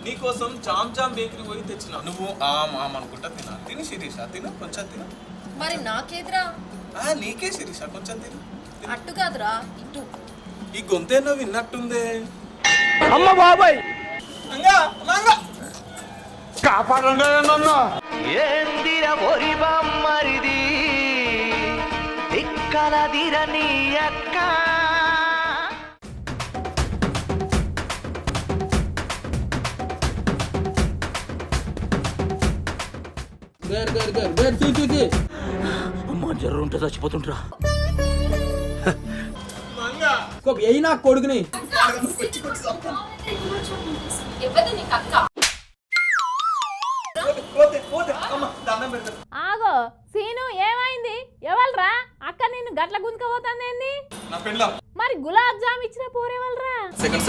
నీకోసం jam jam bakery పోయి తెచ్చిన. నువ్వు ఆమ్ అనుకుంటా తిను శిరీష, తిను కొంచెం తిను. మరి నాకేదిరా? నీకే శిరీష, కొంచెం తిను. అట్టు కాదురా, ఇటు. ఈ గొంతేనో విన్నట్టుందే. అమ్మ బాబాయ్ కాపాడండి నన్ను. ఏందిర ఒరి బామ్మరిది ఇక్కలదిర నీ అక్క. అమ్మ జర్ర ఉంటే చచ్చిపోతుంటరా. ఎయి నా కొడుకుని. ఆగో సీను, ఏమైంది? ఎవల్రా అక్క నిన్ను గట్ల గుంజుకపోతుంది? నా పెళ్ళాం. మరి గులాబ్ జామ్ ఇచ్చిన పోరేవల్రా? సెకండ్